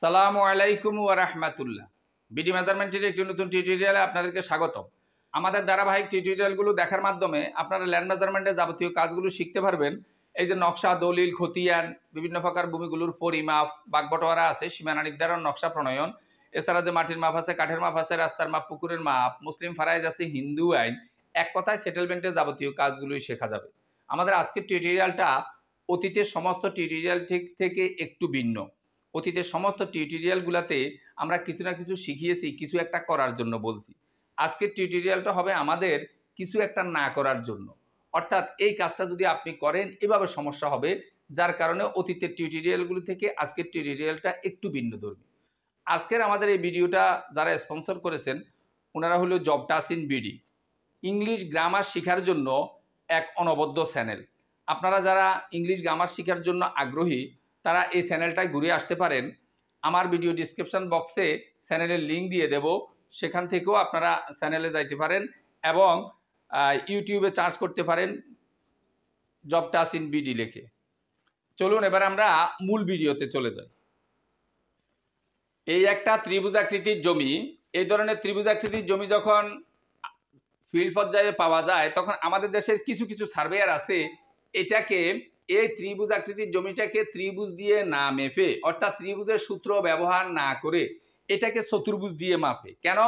সালামু আলাইকুম ওয়া রাহমাতুল্লাহ। বিডি মেজারমেন্টের একটি নতুন টিউটোরিয়ালে আপনাদেরকে স্বাগতম। আমাদের ধারাবাহিক টিউটোরিয়ালগুলো দেখার মাধ্যমে আপনারা ল্যান্ড মেজারমেন্টের যাবতীয় কাজগুলো শিখতে পারবেন। এই যে নকশা, দলিল, খতিয়ান, বিভিন্ন প্রকার ভূমিগুলোর পরিমাপ, বাগবটোয়ারা আছে, সীমানা নির্ধারণ, নকশা প্রণয়ন, এছাড়া যে মাটির মাপ আছে, কাঠের মাপ আছে, রাস্তার মাপ, পুকুরের মাপ, মুসলিম ফারাইজ আছে, হিন্দু আইন, এক কথায় সেটেলমেন্টের যাবতীয় কাজগুলোই শেখা যাবে। আমাদের আজকের টিউটোরিয়ালটা অতীতের সমস্ত টিউটোরিয়াল থেকে একটু ভিন্ন। অতীতের সমস্ত টিউটোরিয়ালগুলোতে আমরা কিছু না কিছু শিখিয়েছি, কিছু একটা করার জন্য বলছি। আজকের টিউটোরিয়ালটা হবে আমাদের কিছু একটা না করার জন্য। অর্থাৎ এই কাজটা যদি আপনি করেন এভাবে সমস্যা হবে, যার কারণে অতীতের টিউটোরিয়ালগুলো থেকে আজকের টিউটোরিয়ালটা একটু ভিন্ন ধর্মী। আজকের আমাদের এই ভিডিওটা যারা স্পন্সর করেছেন ওনারা হলো জবটাস ইন বিডি, ইংলিশ গ্রামার শেখার জন্য এক অনবদ্য চ্যানেল। আপনারা যারা ইংলিশ গ্রামার শেখার জন্য আগ্রহী তারা এই চ্যানেলটায় ঘুরে আসতে পারেন। আমার ভিডিও ডিসক্রিপশন বক্সে চ্যানেলের লিঙ্ক দিয়ে দেব, সেখান থেকেও আপনারা চ্যানেলে যাইতে পারেন এবং ইউটিউবে সার্চ করতে পারেন জবটাস ইন বিডি লিখে। চলুন এবার আমরা মূল ভিডিওতে চলে যাই। এই একটা ত্রিভুজ আকৃতির জমি, এই ধরনের ত্রিভুজ আকৃতির জমি যখন ফিল্ড পর্যায়ে পাওয়া যায় তখন আমাদের দেশের কিছু কিছু সার্ভেয়ার আছে এটাকে, এই ত্রিভুজ আকৃতির জমিটাকে ত্রিভুজ দিয়ে না মেপে, অর্থাৎ ত্রিভুজের সূত্র ব্যবহার না করে এটাকে চতুর্ভুজ দিয়ে মাপে। কেন?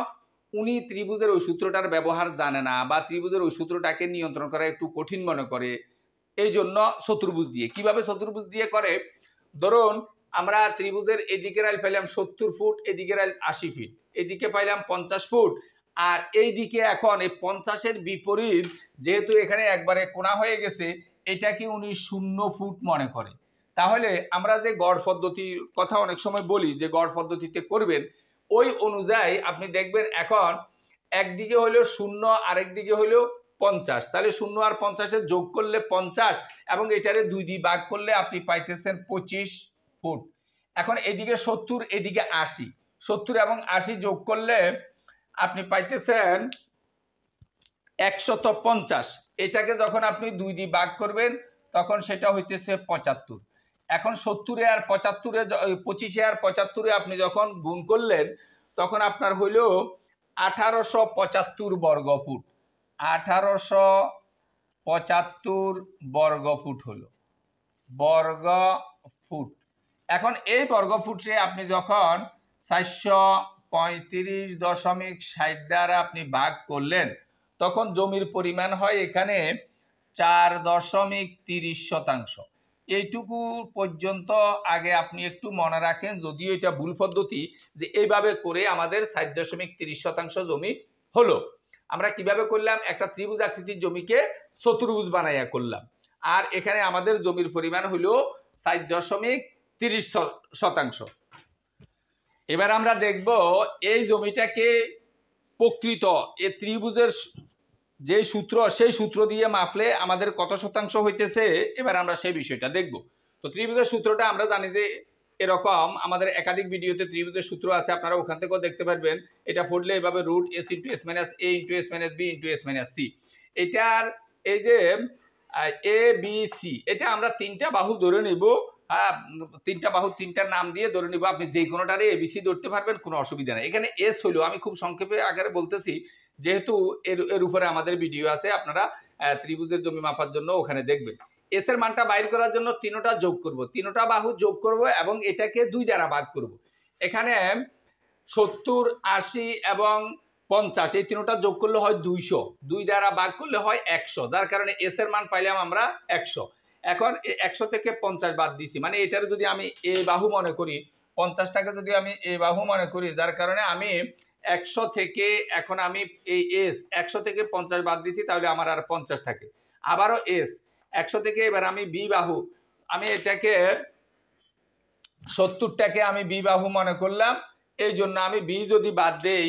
উনি ত্রিভুজের ওই সূত্রটার ব্যবহার জানে না বা ত্রিভুজের ওই সূত্রটাকে নিয়ন্ত্রণ করা একটু কঠিন মনে করে, এই জন্য চতুর্ভুজ দিয়ে। কিভাবে চতুর্ভুজ দিয়ে করে? ধরুন আমরা ত্রিভুজের এদিকের আইল পাইলাম 70 ফুট, এদিকের আইল 80 ফিট, এদিকে পাইলাম 50 ফুট, আর এই দিকে এখন এই 50-এর বিপরীত যেহেতু এখানে একবারে কোণা হয়ে গেছে, এটাকে উনি 0 ফুট মনে করে। তাহলে আমরা যে গড় পদ্ধতির কথা অনেক সময় বলি যে গড় পদ্ধতিতে করবেন, ওই অনুযায়ী আপনি দেখবেন এখন একদিকে হইলো 0 আরেকদিকে হইলো 50, তাহলে 0 আর 50-এর যোগ করলে 50 এবং এটারে 2 দিয়ে ভাগ করলে আপনি পাইতেছেন 25 ফুট। এখন এদিকে 70 এদিকে 80, 70 এবং 80 যোগ করলে আপনি পাইতেছেন 150। এটাকে যখন আপনি 2 দিয়ে ভাগ করবেন তখন সেটা হইতেছে 75। এখন 70 আর 75-এ 25 আর 75-এ আপনি যখন গুণ করলেন তখন আপনার হইল 1875 বর্গ ফুট। 1875 বর্গ ফুট হলো বর্গ ফুট। এখন এই বর্গ ফুটে আপনি যখন 435.60 দ্বারা আপনি ভাগ করলেন তখন জমির পরিমাণ হয় এখানে 4.30 শতাংশ। এইটুকু পর্যন্ত আগে আপনি একটু মনে রাখেন, যদিও এটা ভুল পদ্ধতি যে এইভাবে করে আমাদের 4.30 শতাংশ জমি হলো। আমরা কিভাবে করলাম? একটা ত্রিভুজ আকৃতির জমিকে চতুর্ভুজ বানাইয়া করলাম, আর এখানে আমাদের জমির পরিমাণ হলো 4.30 শতাংশ। এবার আমরা দেখব এই জমিটাকে প্রকৃত এই ত্রিভুজের যে সূত্র, সেই সূত্র দিয়ে মাপলে আমাদের কত শতাংশ হইতেছে, এবার আমরা সেই বিষয়টা দেখব। তো ত্রিভুজের সূত্রটা আমরা জানি যে এরকম, আমাদের একাধিক ভিডিওতে ত্রিভুজের সূত্র আছে, আপনারা ওখান থেকেও দেখতে পারবেন। এটা পড়লে এভাবে root s into s minus a into s minus b into s minus c. এটার এই যে এ বি সি, এটা আমরা 3টা বাহু ধরে নিব। হ্যাঁ, 3টা বাহু 3টার নাম দিয়ে ধরে নিব। আপনি যে কোনোটারে এবিসি ধরতে পারবেন, কোনো অসুবিধা নেই। এখানে এস হইলো, আমি খুব সংক্ষেপে আকারে বলতেছি যেহেতু এর উপরে আমাদের ভিডিও আছে, আপনারা ত্রিভুজের জমি মাপার জন্য ওখানে দেখবেন। এস এর মানটা বাইর করার জন্য 3টা যোগ করব, 3টা বাহু যোগ করব এবং এটাকে 2 দ্বারা ভাগ করব। এখানে 70, 80 এবং 50 এই 3টা যোগ করলে হয় 200, 2 দ্বারা ভাগ করলে হয় 100, যার কারণে এস এর মান পাইলাম আমরা 100। এখন 100 থেকে 50 বাদ দিছি, মানে এটার যদি আমি এ বাহু মনে করি, 50টাকে যদি আমি এ বাহু মনে করি, যার কারণে আমি 100 থেকে এখন আমি এই এস 100 থেকে 50 বাদ দিছি, তাহলে আমার আর 50 থাকে। আবারও এস 100 থেকে এবার আমি বি বাহু, আমি এটাকে 70টাকে আমি বি বাহু মনে করলাম, এই জন্য আমি বি যদি বাদ দেই,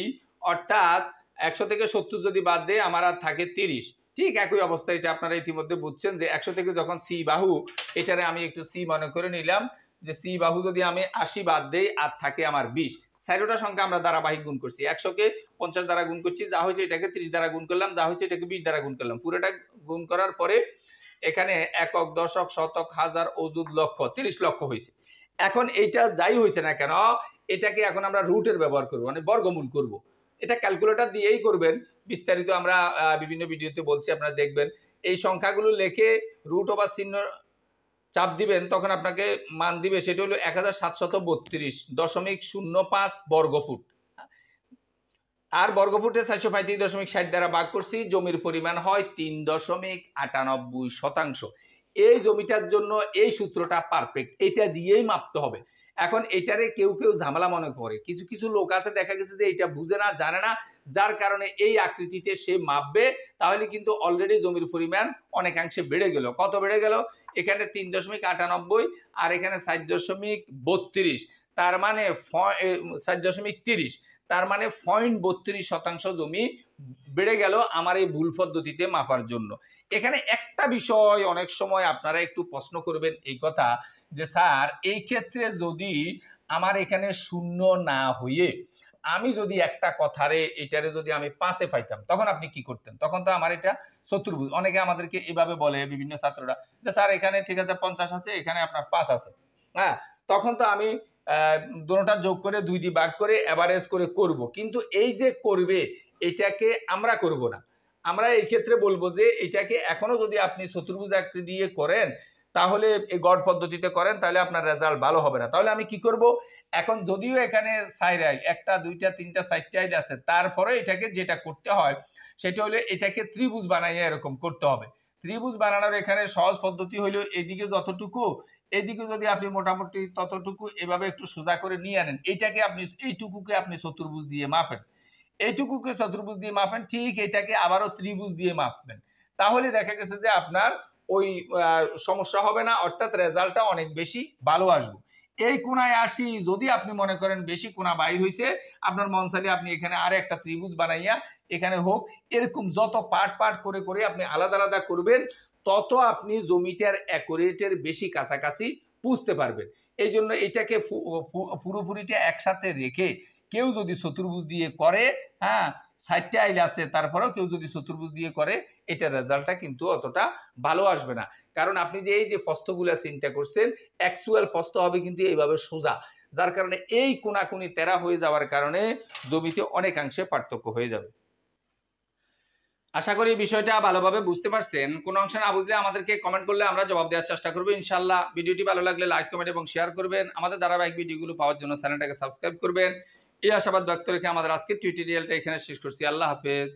অর্থাৎ 100 থেকে 70 যদি বাদ দেই আমার আর থাকে 30। ঠিক একই অবস্থা, এটা আপনারা ইতিমধ্যে বুঝছেন যে 100 থেকে যখন সি বাহু, এটারে আমি একটু সি মনে করে নিলাম, যে সি বাহু যদি আমি 80 বাদ দেই আর থাকে আমার 20। 4টা সংখ্যা আমরা ধারাবাহিক গুণ করছি, 100কে 50 দ্বারা গুণ করছি, যা হয়েছে এটাকে 30 দ্বারা গুণ করলাম, যা হয়েছে এটাকে 20 দ্বারা গুণ করলাম। পুরোটা গুণ করার পরে এখানে একক, দশক, শতক, হাজার, অযুত, লক্ষ, 30 লক্ষ হয়েছে। এখন এইটা যাই হয়েছে না কেন, এটাকে এখন আমরা রুটের ব্যবহার করব, মানে বর্গমূল করব। এটা ক্যালকুলেটর দিয়েই করবেন, বিস্তারিত আমরা বিভিন্ন ভিডিওতে বলছি, আপনারা দেখবেন। এই সংখ্যাগুলো লিখে রুট ওভার চিহ্ন চাপ দিবেন, তখন আপনাকে মান দিবে, সেটা হলো 1732.05 বর্গফুট। আর বর্গফুটে 435.60 দ্বারা ভাগ করছি, জমির পরিমাণ হয় 3.98%। এই জমিটার জন্য এই সূত্রটা পারফেক্ট, এটা দিয়েই মাপতে হবে। এখন এটারে কেউ কেউ ঝামেলা মনে করে, কিছু কিছু লোক আছে দেখা গেছে যে এটা বুঝে না, জানে না, যার কারণে এই আকৃতিতে সে মাপবে, তাহলে কিন্তু অলরেডি জমির পরিমাণ অনেকাংশে বেড়ে গেল। কত বেড়ে গেল? এখানে 3.98 আর এখানে 4.32, তার মানে 4.30, তার মানে 0.32% জমি বেড়ে গেল আমার এই ভুল পদ্ধতিতে মাপার জন্য। এখানে একটা বিষয় অনেক সময় আপনারা একটু প্রশ্ন করবেন এই কথা, যে স্যার এই ক্ষেত্রে যদি আমার এখানে শূন্য না হয়ে আমি যদি একটা কথারে এটারে যদি আমি 5-এ পাইতাম, তখন আপনি কি করতেন? তখন তো আমার এটা চতুর্ভুজ। অনেকে আমাদেরকে এভাবে বলে, বিভিন্ন ছাত্ররা, যে স্যার এখানে ঠিক আছে 50 আছে, এখানে আপনার 5 আছে, হ্যাঁ, তখন তো আমি দুটোটা যোগ করে 2 দিয়ে ভাগ করে এভারেজ করে করব। কিন্তু এই যে করবে, এটাকে আমরা করব না। আমরা এই ক্ষেত্রে বলবো যে এটাকে এখনো যদি আপনি চতুর্ভুজ আকৃতি দিয়ে করেন, তাহলে এই গড় পদ্ধতিতে করেন, তাহলে আপনার রেজাল্ট ভালো হবে না। তাহলে আমি কি করব? এখন যদিও এখানে সাইরাই 1টা 2টা 3টা 4টাই আছে, তারপরে এটাকে যেটা করতে হয় সেটা হলো এটাকে ত্রিভুজ বানাইয়া এরকম করতে হবে। ত্রিভুজ বানানোর এখানে সহজ পদ্ধতি হলো, এদিকে যতটুকু, এদিকে যদি আপনি মোটামুটি ততটুকু এভাবে একটু সোজা করে নিয়ে আনেন, এইটাকে আপনি, এইটুকুকে আপনি চতুর্ভুজ দিয়ে মাপেন, এইটুকুকে চতুর্ভুজ দিয়ে মাপেন, ঠিক এটাকে আবারও ত্রিভুজ দিয়ে মাপবেন, তাহলে দেখা গেছে যে আপনার ওই সমস্যা হবে না, অর্থাৎ রেজাল্টটা অনেক বেশি ভালো আসবে। এই কোণায় আসি, যদি আপনি মনে করেন বেশি কোণা বাইর হয়েছে, আপনার মন চাইলে আপনি এখানে আর একটা ত্রিভুজ বানাইয়া এখানে হোক, এরকম যত পার্ট পার্ট করে করে আপনি আলাদা আলাদা করবেন, তত আপনি জমিটার অ্যাকুরেটের বেশি কাছাকাছি বুঝতে পারবেন। এই জন্য এটাকে পুরোপুরিটা একসাথে রেখে কেউ যদি চতুর্ভুজ দিয়ে করে, হ্যাঁ, 60টা আইল আছে, তারপরেও কেউ যদি চতুর্ভুজ দিয়ে করে, এটার রেজাল্টটা কিন্তু অতটা ভালো আসবে না। কারণ আপনি যে এই যে প্রস্থগুলো চিন্তা করছেন, অ্যাকচুয়াল প্রস্থ হবে কিন্তু এইভাবে সোজা, যার কারণে এই কোনাকুনি তেরা হয়ে যাওয়ার কারণে জমিতে অনেকাংশে পার্থক্য হয়ে যাবে। আশা করি বিষয়টা ভালোভাবে বুঝতে পারছেন। কোনো অংশ না বুঝলে আমাদেরকে কমেন্ট করলে আমরা জবাব দেওয়ার চেষ্টা করব ইনশাআল্লাহ। ভিডিওটি ভালো লাগলে লাইক, কমেন্ট এবং শেয়ার করবেন। আমাদের ধারাবাহিক ভিডিওগুলো পাওয়ার জন্য চ্যানেলটাকে সাবস্ক্রাইব করবেন। এই আশাবাদ ব্যক্ত রেখে আমাদের আজকের টিউটোরিয়ালটা এখানে শেষ করছি। আল্লাহ হাফেজ।